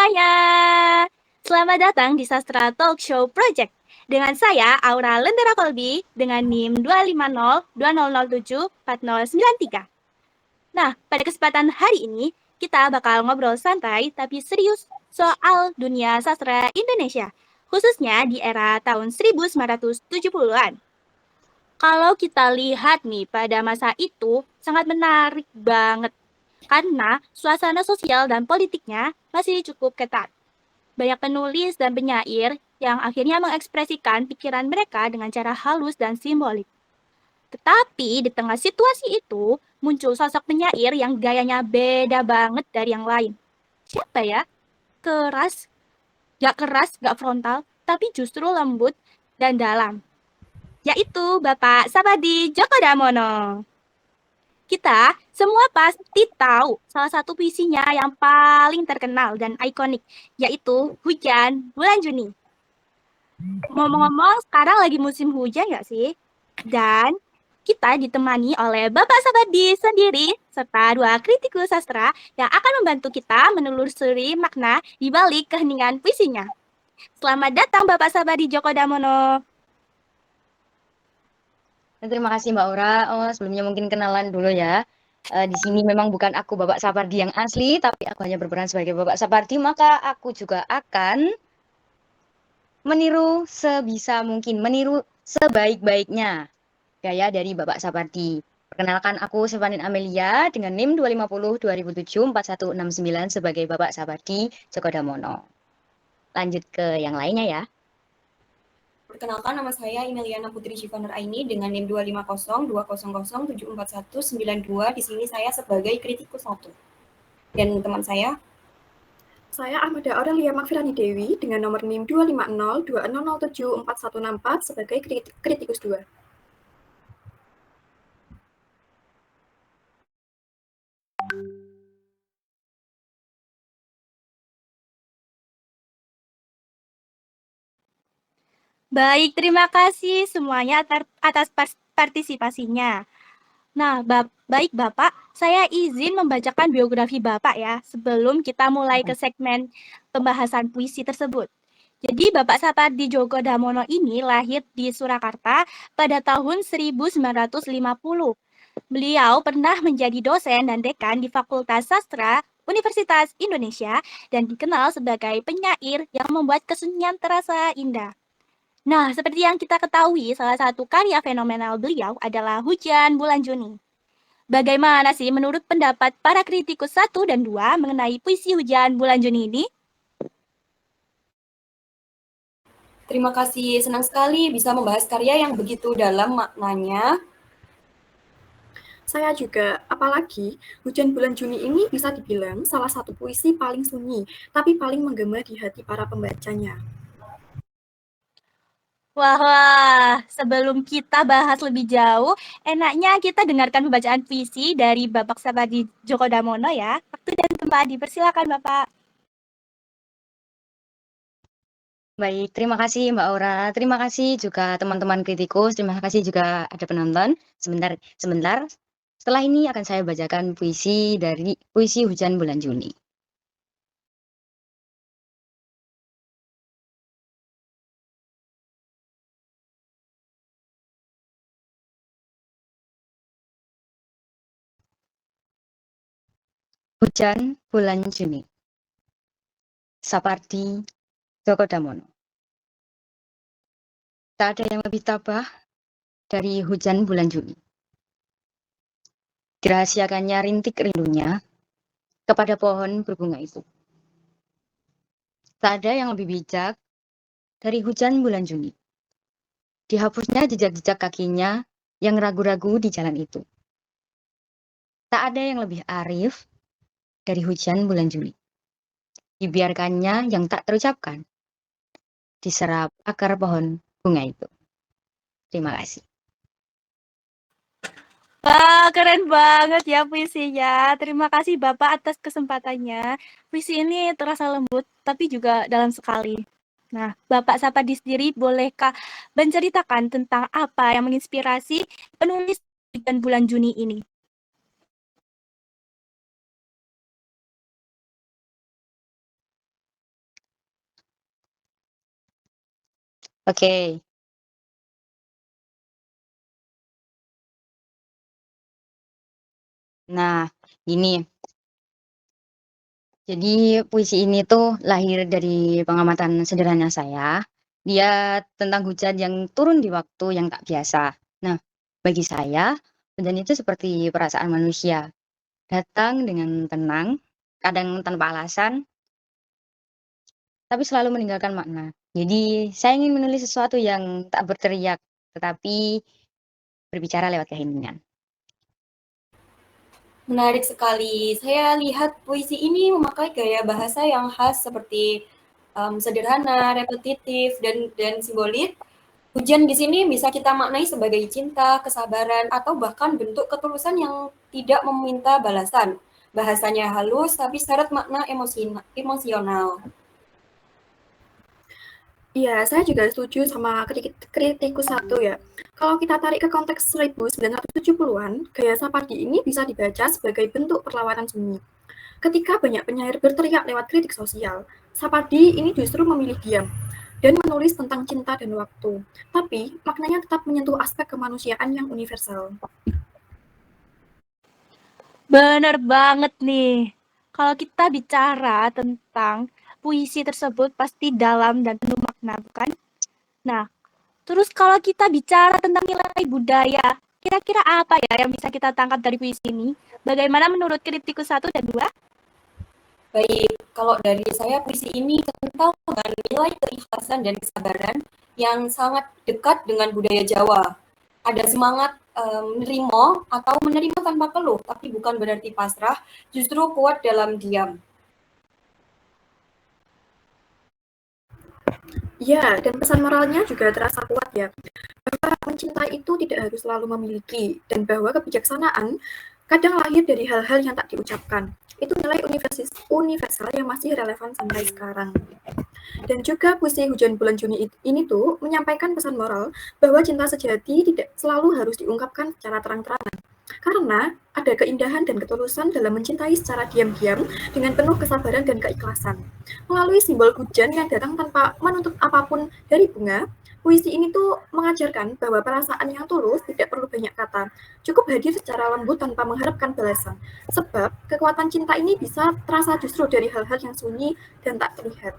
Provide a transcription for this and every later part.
semuanya. Selamat datang di Sastra Talk Show Project. Dengan saya, Aura Lendera Kolbi, dengan NIM 250-2007-4093. Nah, pada kesempatan hari ini, kita bakal ngobrol santai tapi serius soal dunia sastra Indonesia, khususnya di era tahun 1970-an. Kalau kita lihat nih, pada masa itu sangat menarik banget karena suasana sosial dan politiknya masih cukup ketat. Banyak penulis dan penyair yang akhirnya mengekspresikan pikiran mereka dengan cara halus dan simbolik. Tetapi di tengah situasi itu, muncul sosok penyair yang gayanya beda banget dari yang lain. Siapa ya? Keras, gak frontal, tapi justru lembut dan dalam. Yaitu Bapak Sabadi Djoko Damono. Kita semua pasti tahu salah satu puisinya yang paling terkenal dan ikonik, yaitu Hujan Bulan Juni. Ngomong-ngomong, sekarang lagi musim hujan nggak sih? Dan kita ditemani oleh Bapak Sabadi sendiri, serta dua kritikus sastra yang akan membantu kita menelusuri makna di balik keheningan puisinya. Selamat datang Bapak Sabadi Djoko Damono. Terima kasih Mbak Aura. Sebelumnya mungkin kenalan dulu ya. Di sini memang bukan aku Bapak Sapardi yang asli, tapi aku hanya berperan sebagai Bapak Sapardi, maka aku juga akan meniru sebisa mungkin, meniru sebaik-baiknya gaya dari Bapak Sapardi. Perkenalkan aku Stefanin Amelia dengan NIM 250-2007-4169 sebagai Bapak Sapardi Djoko Damono. Lanjut ke yang lainnya ya. Perkenalkan, nama saya Emiliana Putri Shivaner Aini dengan NIM 250-200-74192. Di sini saya sebagai kritikus 1. Dan teman saya Ahmada Aurelia Magfirani Dewi dengan nomor NIM 250-2007-4164 sebagai kritikus 2. Baik, terima kasih semuanya atas partisipasinya. Nah, baik Bapak, saya izin membacakan biografi Bapak ya, sebelum kita mulai ke segmen pembahasan puisi tersebut. Jadi Bapak Sapardi Djoko Damono ini lahir di Surakarta pada tahun 1950. Beliau pernah menjadi dosen dan dekan di Fakultas Sastra Universitas Indonesia dan dikenal sebagai penyair yang membuat kesunyian terasa indah. Nah, seperti yang kita ketahui, salah satu karya fenomenal beliau adalah Hujan Bulan Juni. Bagaimana sih menurut pendapat para kritikus 1 dan 2 mengenai puisi Hujan Bulan Juni ini? terima kasih, senang sekali bisa membahas karya yang begitu dalam maknanya. Saya juga, apalagi Hujan Bulan Juni ini bisa dibilang salah satu puisi paling sunyi, tapi paling menggema di hati para pembacanya. Wah, sebelum kita bahas lebih jauh, enaknya kita dengarkan pembacaan puisi dari Bapak Sapardi Djoko Damono ya. Waktu dan tempat dipersilakan Bapak. Baik, terima kasih Mbak Aura. Terima kasih juga teman-teman kritikus. Terima kasih juga ada penonton. Sebentar. Setelah ini akan saya bacakan puisi dari puisi Hujan Bulan Juni. Hujan Bulan Juni. Sapardi Djoko Damono. Tak ada yang lebih tabah dari hujan bulan Juni. Dirahasiakannya rintik rindunya kepada pohon berbunga itu. Tak ada yang lebih bijak dari hujan bulan Juni. Dihapusnya jejak-jejak kakinya yang ragu-ragu di jalan itu. Tak ada yang lebih arif dari hujan bulan Juli. Dibiarkannya yang tak terucapkan diserap akar pohon bunga itu. Terima kasih. Wah, keren banget ya puisinya. Terima kasih Bapak atas kesempatannya. Puisi ini terasa lembut, tapi juga dalam sekali. Nah, Bapak Sapardi sendiri bolehkah menceritakan tentang apa yang menginspirasi penulis Hujan Bulan Juni ini? Oke. Nah, gini. Jadi puisi ini tuh lahir dari pengamatan sederhana saya. Dia tentang hujan yang turun di waktu yang tak biasa. Nah, bagi saya, hujan itu seperti perasaan manusia. Datang dengan tenang, kadang tanpa alasan, tapi selalu meninggalkan makna. Jadi, saya ingin menulis sesuatu yang tak berteriak, tetapi berbicara lewat keheningan. Menarik sekali. Saya lihat puisi ini memakai gaya bahasa yang khas seperti sederhana, repetitif, dan simbolik. Hujan di sini bisa kita maknai sebagai cinta, kesabaran, atau bahkan bentuk ketulusan yang tidak meminta balasan. Bahasanya halus tapi syarat makna emosional. Iya, saya juga setuju sama kritikus satu ya. Kalau kita tarik ke konteks 1970-an, gaya Sapardi ini bisa dibaca sebagai bentuk perlawanan sunyi. Ketika banyak penyair berteriak lewat kritik sosial, Sapardi ini justru memilih diam dan menulis tentang cinta dan waktu. Tapi maknanya tetap menyentuh aspek kemanusiaan yang universal. Bener banget nih. Kalau kita bicara tentang puisi tersebut pasti dalam dan penuh makna, bukan? Nah, terus kalau kita bicara tentang nilai budaya, kira-kira apa ya yang bisa kita tangkap dari puisi ini? Bagaimana menurut kritikus 1 dan 2? Baik, kalau dari saya puisi ini kental dengan nilai keikhlasan dan kesabaran yang sangat dekat dengan budaya Jawa. Ada semangat menerima atau menerima tanpa keluh, tapi bukan berarti pasrah, justru kuat dalam diam. Ya, dan pesan moralnya juga terasa kuat ya. Bahwa mencintai itu tidak harus selalu memiliki, dan bahwa kebijaksanaan kadang lahir dari hal-hal yang tak diucapkan. Itu nilai universal yang masih relevan sampai sekarang. Dan juga puisi Hujan Bulan Juni ini tuh menyampaikan pesan moral bahwa cinta sejati tidak selalu harus diungkapkan secara terang-terangan. Karena ada keindahan dan ketulusan dalam mencintai secara diam-diam dengan penuh kesabaran dan keikhlasan. Melalui simbol hujan yang datang tanpa menuntut apapun dari bunga, puisi ini tuh mengajarkan bahwa perasaan yang tulus tidak perlu banyak kata, cukup hadir secara lembut tanpa mengharapkan balasan. Sebab kekuatan cinta ini bisa terasa justru dari hal-hal yang sunyi dan tak terlihat.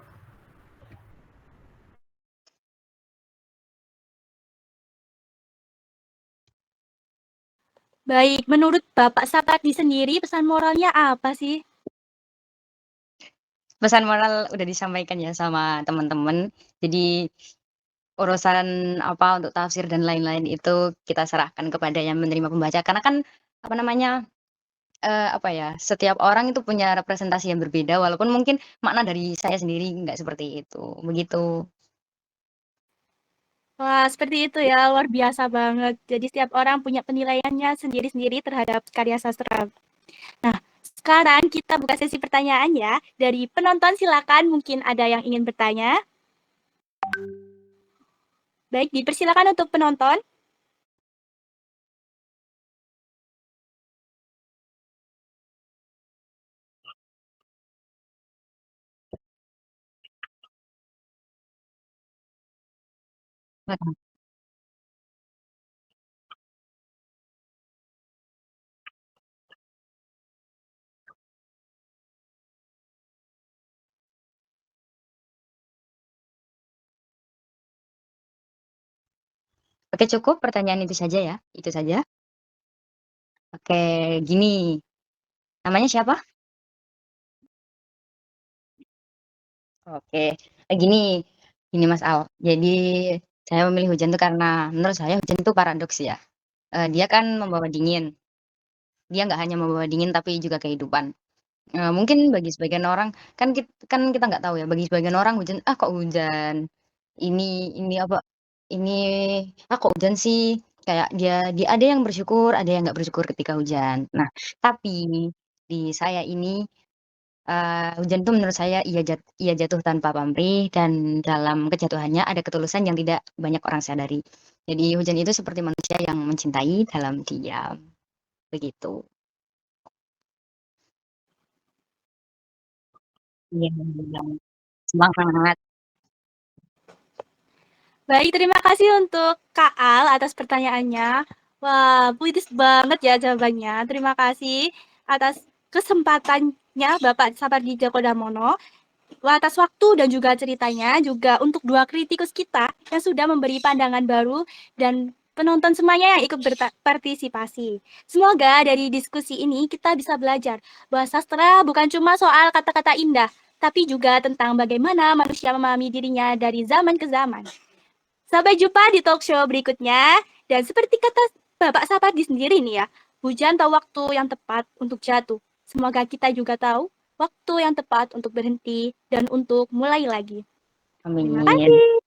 Baik, menurut Bapak Sapardi sendiri pesan moralnya apa sih? Pesan moral udah disampaikan ya sama teman-teman. Jadi urusan apa untuk tafsir dan lain-lain itu kita serahkan kepada yang menerima pembaca. Karena kan apa namanya, apa ya, setiap orang itu punya representasi yang berbeda walaupun mungkin makna dari saya sendiri nggak seperti itu, begitu. Wah, seperti itu ya, luar biasa banget. Jadi setiap orang punya penilaiannya sendiri-sendiri terhadap karya sastra. Nah, sekarang kita buka sesi pertanyaan ya. Dari penonton silakan, mungkin ada yang ingin bertanya. Baik, dipersilakan untuk penonton. Oke cukup pertanyaan itu saja ya? Itu saja? Oke, gini, namanya siapa? Oke, gini gini Mas Al, jadi saya memilih hujan itu karena menurut saya hujan itu paradoks ya, dia kan membawa dingin, dia nggak hanya membawa dingin tapi juga kehidupan. Mungkin bagi sebagian orang kan kita nggak tahu ya, bagi sebagian orang hujan, "Ah, kok hujan? Ini apa, ini ah, kok hujan sih?" Kayak dia ada yang bersyukur, ada yang nggak bersyukur ketika hujan. Nah, tapi di saya ini, hujan itu menurut saya ia jatuh tanpa pamrih dan dalam kejatuhannya ada ketulusan yang tidak banyak orang sadari. Jadi hujan itu seperti manusia yang mencintai dalam diam, begitu. Iya, semangat. Baik, terima kasih untuk Kak Al atas pertanyaannya. Wah, puitis banget ya jawabannya. Terima kasih atas kesempatannya Bapak Sapardi Djoko Damono, atas waktu dan juga ceritanya, juga untuk dua kritikus kita yang sudah memberi pandangan baru dan penonton semuanya yang ikut berpartisipasi. Semoga dari diskusi ini kita bisa belajar bahwa sastra bukan cuma soal kata-kata indah, tapi juga tentang bagaimana manusia memahami dirinya dari zaman ke zaman. Sampai jumpa di talk show berikutnya. Dan seperti kata Bapak Sapardi sendiri nih ya, hujan tahu waktu yang tepat untuk jatuh. Semoga kita juga tahu waktu yang tepat untuk berhenti dan untuk mulai lagi. Amin. Terima kasih.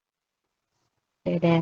Dadah.